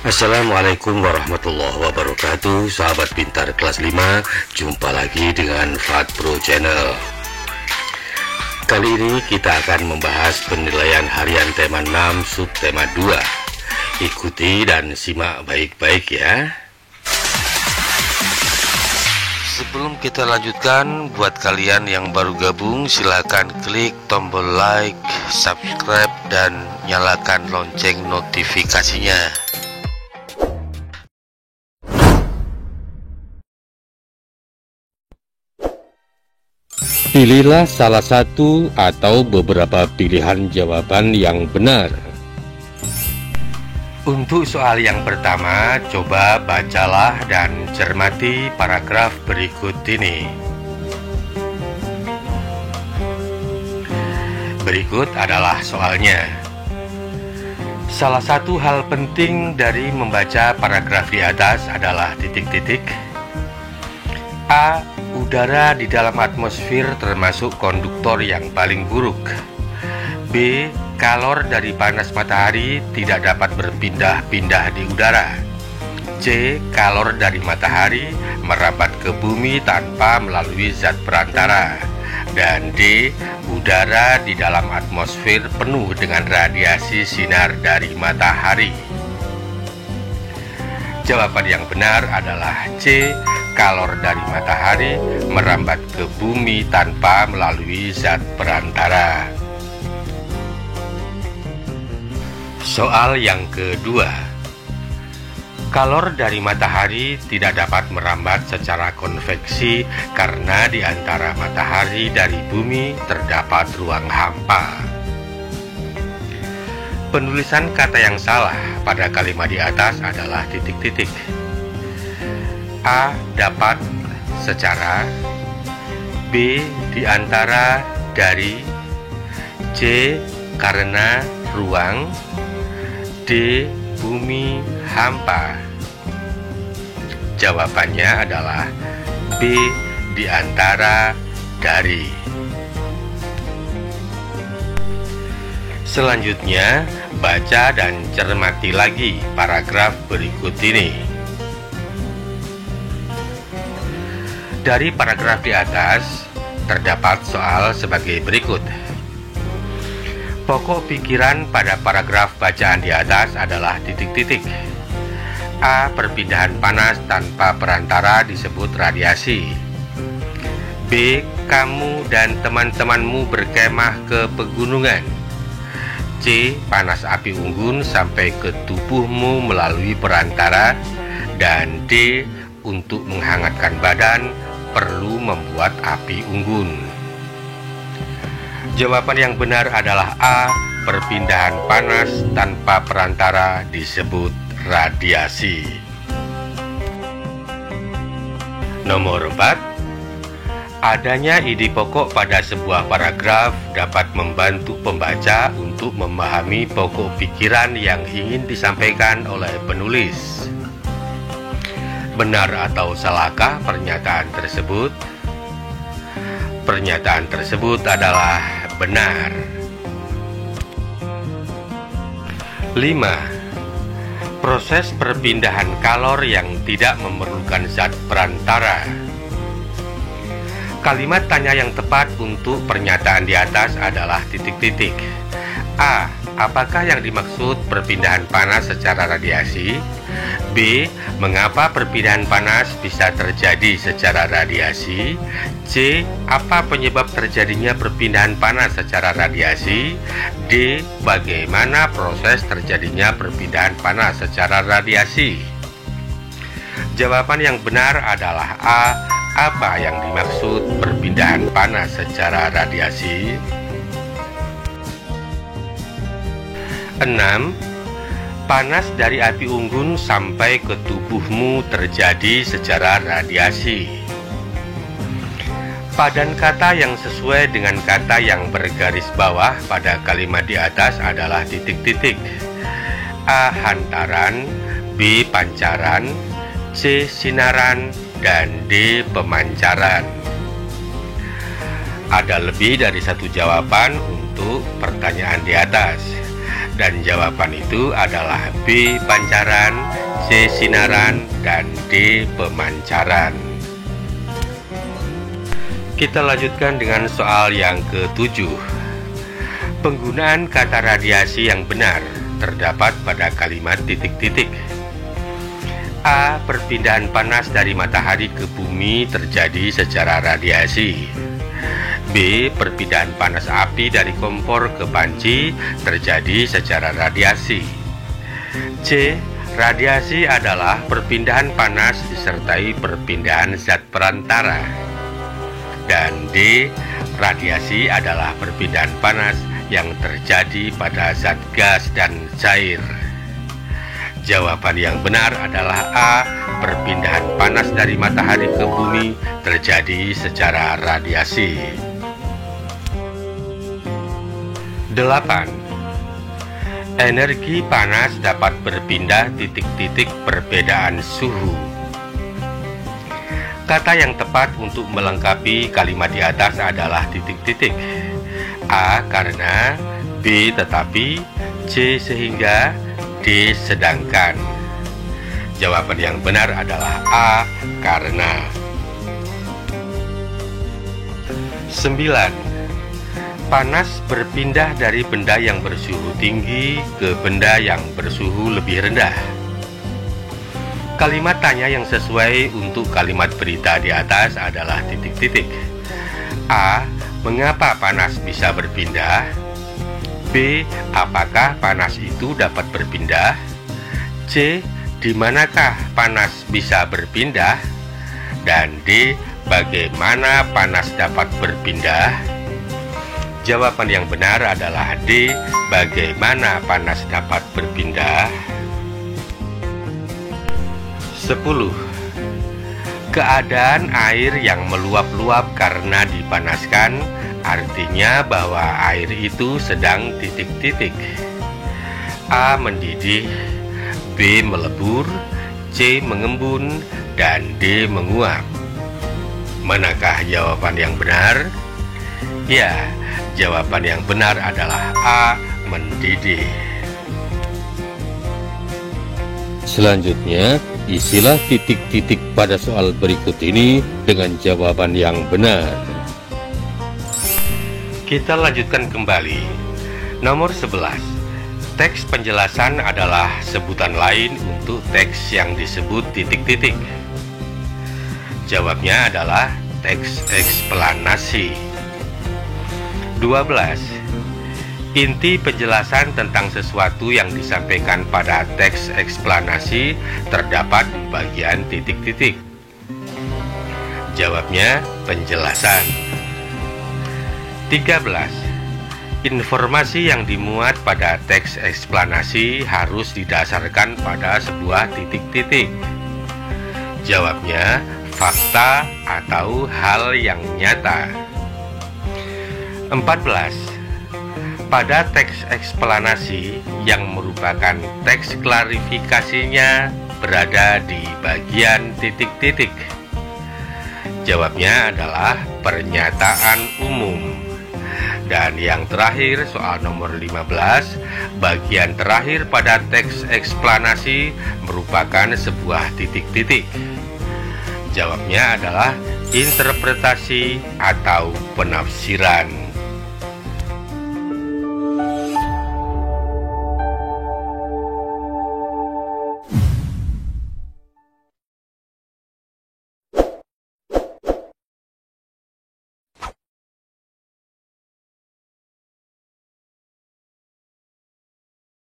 Assalamualaikum warahmatullahi wabarakatuh. Sahabat pintar kelas 5, jumpa lagi dengan Fat Pro Channel. Kali ini kita akan membahas penilaian harian tema 6 subtema 2. Ikuti dan simak baik-baik ya. Sebelum kita lanjutkan, buat kalian yang baru gabung, silahkan klik tombol like, subscribe, dan nyalakan lonceng notifikasinya. Pilihlah salah satu atau beberapa pilihan jawaban yang benar. Untuk soal yang pertama, coba bacalah dan cermati paragraf berikut ini. Berikut adalah soalnya. Salah satu hal penting dari membaca paragraf di atas adalah titik-titik. A. Udara di dalam atmosfer termasuk konduktor yang paling buruk. B. Kalor dari panas matahari tidak dapat berpindah-pindah di udara. C. Kalor dari matahari merambat ke bumi tanpa melalui zat perantara. Dan D. Udara di dalam atmosfer penuh dengan radiasi sinar dari matahari. Jawaban yang benar adalah C. Kalor dari matahari merambat ke bumi tanpa melalui zat perantara. Soal yang kedua. Kalor dari matahari tidak dapat merambat secara konveksi karena di antara matahari dari bumi terdapat ruang hampa. Penulisan kata yang salah pada kalimat di atas adalah titik-titik. A. Dapat secara. B. Di antara dari. C. Karena ruang. D. Bumi hampa. Jawabannya adalah B. Di antara dari. Selanjutnya, baca dan cermati lagi paragraf berikut ini. Dari paragraf di atas, terdapat soal sebagai berikut. Pokok pikiran pada paragraf bacaan di atas adalah titik-titik. A. Perpindahan panas tanpa perantara disebut radiasi. B. Kamu dan teman-temanmu berkemah ke pegunungan. C. Panas api unggun sampai ke tubuhmu melalui perantara. Dan D. Untuk menghangatkan badan perlu membuat api unggun. Jawaban yang benar adalah A. Perpindahan panas tanpa perantara disebut radiasi. Nomor 4. Adanya ide pokok pada sebuah paragraf dapat membantu pembaca untuk memahami pokok pikiran yang ingin disampaikan oleh penulis. Benar atau salahkah pernyataan tersebut? Pernyataan tersebut adalah benar. 5. Proses perpindahan kalor yang tidak memerlukan zat perantara. Kalimat tanya yang tepat untuk pernyataan di atas adalah titik-titik. A. Apakah yang dimaksud perpindahan panas secara radiasi? B. Mengapa perpindahan panas bisa terjadi secara radiasi? C. Apa penyebab terjadinya perpindahan panas secara radiasi? D. Bagaimana proses terjadinya perpindahan panas secara radiasi? Jawaban yang benar adalah A. Apa yang dimaksud perpindahan panas secara radiasi? 6. Panas dari api unggun sampai ke tubuhmu terjadi secara radiasi. Padan kata yang sesuai dengan kata yang bergaris bawah pada kalimat di atas adalah titik-titik. A. Hantaran. B. Pancaran. C. Sinaran. Dan D. Pemancaran. Ada lebih dari satu jawaban untuk pertanyaan di atas. Dan jawaban itu adalah B. Pancaran, C. Sinaran, dan D. Pemancaran. Kita lanjutkan dengan soal yang ke-7. Penggunaan kata radiasi yang benar terdapat pada kalimat titik-titik. A. Perpindahan panas dari matahari ke bumi terjadi secara radiasi. B. Perpindahan panas api dari kompor ke panci terjadi secara radiasi. C. Radiasi adalah perpindahan panas disertai perpindahan zat perantara. Dan D. Radiasi adalah perpindahan panas yang terjadi pada zat gas dan cair. Jawaban yang benar adalah A. Perpindahan panas dari matahari ke bumi terjadi secara radiasi. 8. Energi panas dapat berpindah titik-titik perbedaan suhu. Kata yang tepat untuk melengkapi kalimat di atas adalah titik-titik. A. Karena, B. Tetapi, C. Sehingga, D. Sedangkan. Jawaban yang benar adalah A. Karena. 9. Panas berpindah dari benda yang bersuhu tinggi ke benda yang bersuhu lebih rendah. Kalimat tanya yang sesuai untuk kalimat berita di atas adalah titik-titik. A. Mengapa panas bisa berpindah? B. Apakah panas itu dapat berpindah? C. Di manakah panas bisa berpindah? Dan D. Bagaimana panas dapat berpindah? Jawaban yang benar adalah D. Bagaimana panas dapat berpindah? 10. Keadaan air yang meluap-luap karena dipanaskan artinya bahwa air itu sedang titik-titik. A. Mendidih, B. Melebur, C. Mengembun, dan D. Menguap. Manakah jawaban yang benar? Ya, jawaban yang benar adalah A. Mendidih. Selanjutnya, isilah titik-titik pada soal berikut ini dengan jawaban yang benar. Kita lanjutkan kembali. Nomor 11. Teks penjelasan adalah sebutan lain untuk teks yang disebut titik-titik. Jawabnya adalah teks eksplanasi. 12. Inti penjelasan tentang sesuatu yang disampaikan pada teks eksplanasi terdapat di bagian titik-titik. Jawabnya penjelasan. 13. Informasi yang dimuat pada teks eksplanasi harus didasarkan pada sebuah titik-titik. Jawabnya fakta atau hal yang nyata. 14. Pada teks eksplanasi yang merupakan teks klarifikasinya berada di bagian titik-titik. Jawabnya adalah pernyataan umum. Dan yang terakhir, soal nomor 15, bagian terakhir pada teks eksplanasi merupakan sebuah titik-titik. Jawabnya adalah interpretasi atau penafsiran.